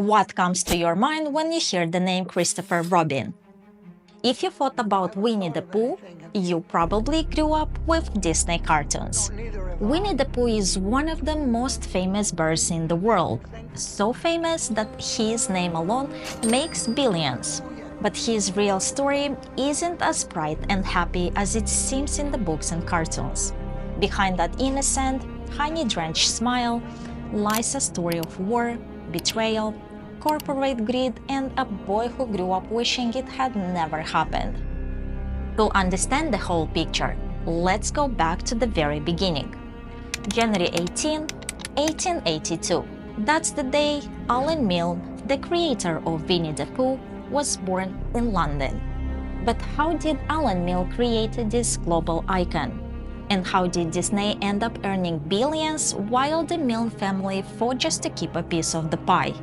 What comes to your mind when you hear the name Christopher Robin? If you thought about Winnie-the-Pooh, you probably grew up with Disney cartoons. Winnie-the-Pooh is one of the most famous birds in the world, so famous that his name alone makes billions. But his real story isn't as bright and happy as it seems in the books and cartoons. Behind that innocent, honey-drenched smile lies a story of war, betrayal, corporate greed, and a boy who grew up wishing it had never happened. To understand the whole picture, let's go back to the very beginning. January 18, 1882. That's the day Alan Milne, the creator of Winnie-the-Pooh, was born in London. But how did Alan Milne create this global icon? And how did Disney end up earning billions while the Milne family fought just to keep a piece of the pie?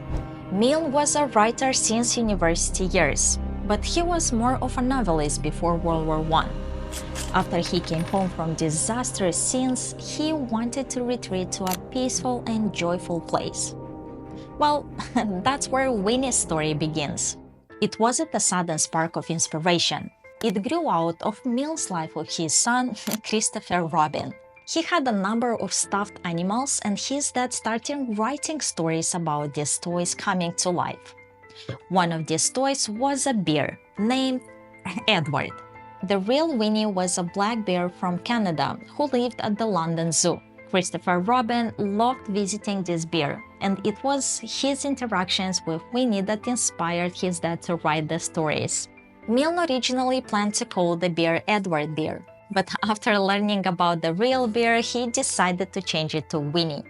Milne was a writer since university years, but he was more of a novelist before World War I. After he came home from disastrous scenes, he wanted to retreat to a peaceful and joyful place. Well, that's where Winnie's story begins. It wasn't a sudden spark of inspiration. It grew out of Milne's life with his son, Christopher Robin. He had a number of stuffed animals, and his dad started writing stories about these toys coming to life. One of these toys was a bear named Edward. The real Winnie was a black bear from Canada who lived at the London Zoo. Christopher Robin loved visiting this bear, and it was his interactions with Winnie that inspired his dad to write the stories. Milne originally planned to call the bear Edward Bear, but after learning about the real bear, he decided to change it to Winnie.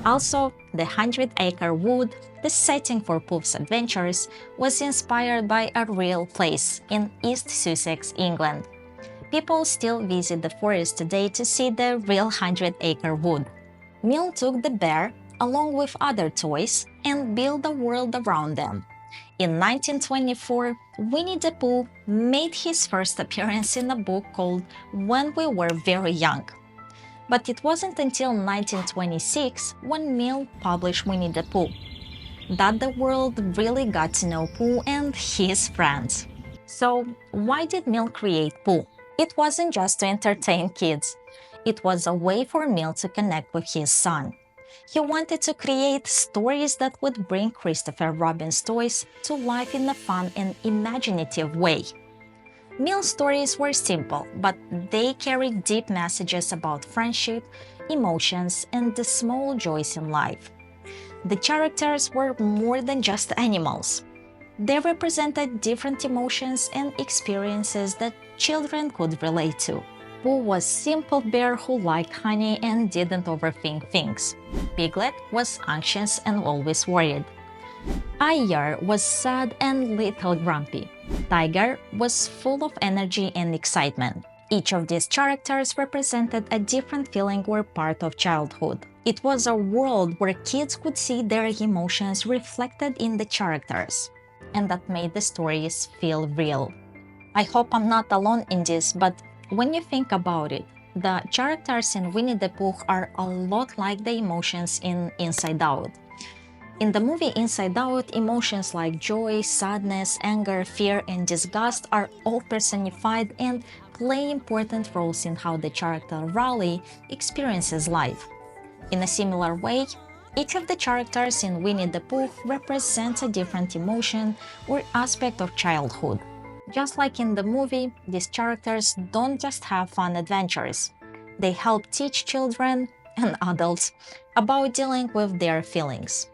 Also, the 100 Acre Wood, the setting for Pooh's adventures, was inspired by a real place in East Sussex, England. People still visit the forest today to see the real 100 Acre Wood. Milne took the bear, along with other toys, and built a world around them. In 1924, Winnie-the-Pooh made his first appearance in a book called When We Were Very Young. But it wasn't until 1926, when Milne published Winnie-the-Pooh, that the world really got to know Pooh and his friends. So, why did Milne create Pooh? It wasn't just to entertain kids. It was a way for Milne to connect with his son. He wanted to create stories that would bring Christopher Robin's toys to life in a fun and imaginative way. Milne's stories were simple, but they carried deep messages about friendship, emotions, and the small joys in life. The characters were more than just animals. They represented different emotions and experiences that children could relate to. Pooh was a simple bear who liked honey and didn't overthink things. Piglet was anxious and always worried. Eeyore was sad and little grumpy. Tiger was full of energy and excitement. Each of these characters represented a different feeling or part of childhood. It was a world where kids could see their emotions reflected in the characters, and that made the stories feel real. I hope I'm not alone in this, but when you think about it, the characters in Winnie-the-Pooh are a lot like the emotions in Inside Out. In the movie Inside Out, emotions like joy, sadness, anger, fear, and disgust are all personified and play important roles in how the character Raleigh experiences life. In a similar way, each of the characters in Winnie-the-Pooh represents a different emotion or aspect of childhood. Just like in the movie, these characters don't just have fun adventures. They help teach children and adults about dealing with their feelings.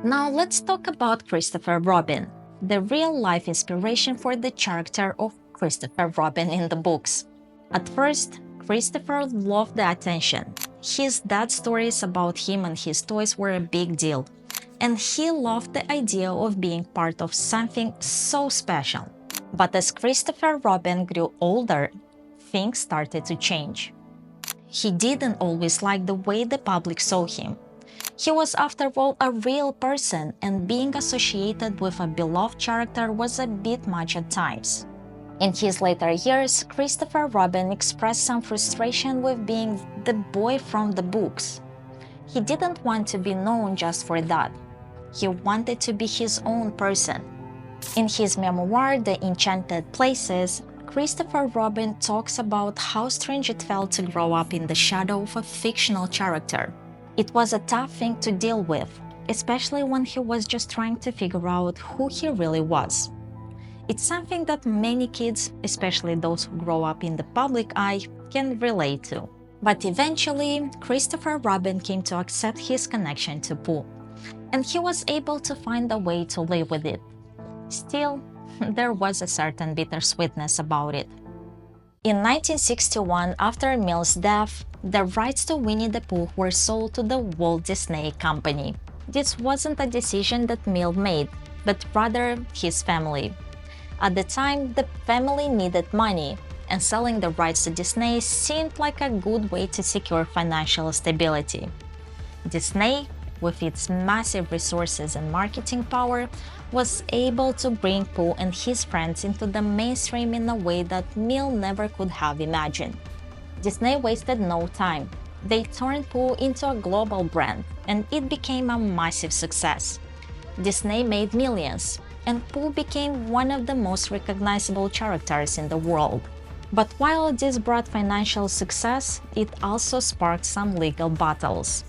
Now let's talk about Christopher Robin, the real-life inspiration for the character of Christopher Robin in the books. At first, Christopher loved the attention. His dad's stories about him and his toys were a big deal, and he loved the idea of being part of something so special. But as Christopher Robin grew older, things started to change. He didn't always like the way the public saw him. He was, after all, a real person, and being associated with a beloved character was a bit much at times. In his later years, Christopher Robin expressed some frustration with being the boy from the books. He didn't want to be known just for that. He wanted to be his own person. In his memoir, The Enchanted Places, Christopher Robin talks about how strange it felt to grow up in the shadow of a fictional character. It was a tough thing to deal with, especially when he was just trying to figure out who he really was. It's something that many kids, especially those who grow up in the public eye, can relate to. But eventually, Christopher Robin came to accept his connection to Pooh, and he was able to find a way to live with it. Still, there was a certain bittersweetness about it. In 1961, after Milne's death, the rights to Winnie-the-Pooh were sold to the Walt Disney Company. This wasn't a decision that Milne made, but rather his family. At the time, the family needed money, and selling the rights to Disney seemed like a good way to secure financial stability. Disney, with its massive resources and marketing power, was able to bring Pooh and his friends into the mainstream in a way that Milne never could have imagined. Disney wasted no time. They turned Pooh into a global brand, and it became a massive success. Disney made millions, and Pooh became one of the most recognizable characters in the world. But while this brought financial success, it also sparked some legal battles.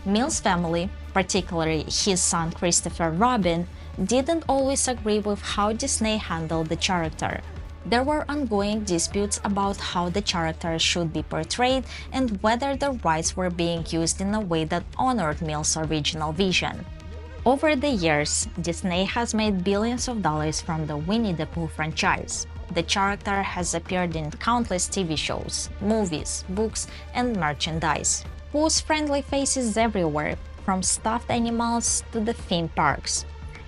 Milne's family, particularly his son Christopher Robin, didn't always agree with how Disney handled the character. There were ongoing disputes about how the character should be portrayed and whether the rights were being used in a way that honored Milne's original vision. Over the years, Disney has made billions of dollars from the Winnie-the-Pooh franchise. The character has appeared in countless TV shows, movies, books, and merchandise. Pooh's friendly face is everywhere, from stuffed animals to the theme parks.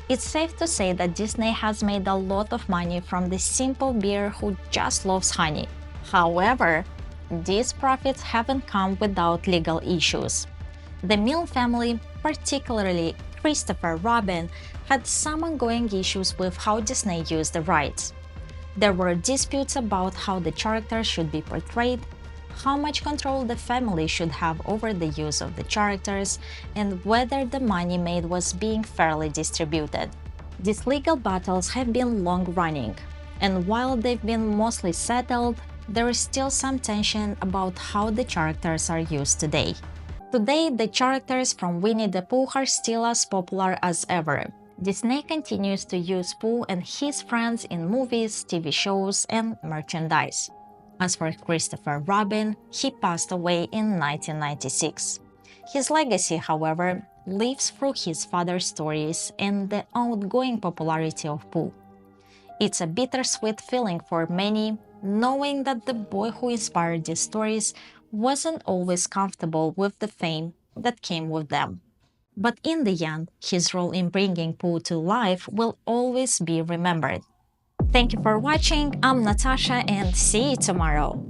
It's safe to say that Disney has made a lot of money from the simple bear who just loves honey. However, these profits haven't come without legal issues. The Milne family, particularly Christopher Robin, had some ongoing issues with how Disney used the rights. There were disputes about how the character should be portrayed, how much control the family should have over the use of the characters, and whether the money made was being fairly distributed. These legal battles have been long-running, and while they've been mostly settled, there is still some tension about how the characters are used today. Today, the characters from Winnie-the-Pooh are still as popular as ever. Disney continues to use Pooh and his friends in movies, TV shows, and merchandise. As for Christopher Robin, he passed away in 1996. His legacy, however, lives through his father's stories and the ongoing popularity of Pooh. It's a bittersweet feeling for many, knowing that the boy who inspired these stories wasn't always comfortable with the fame that came with them. But in the end, his role in bringing Pooh to life will always be remembered. Thank you for watching. I'm Natasha, and see you tomorrow.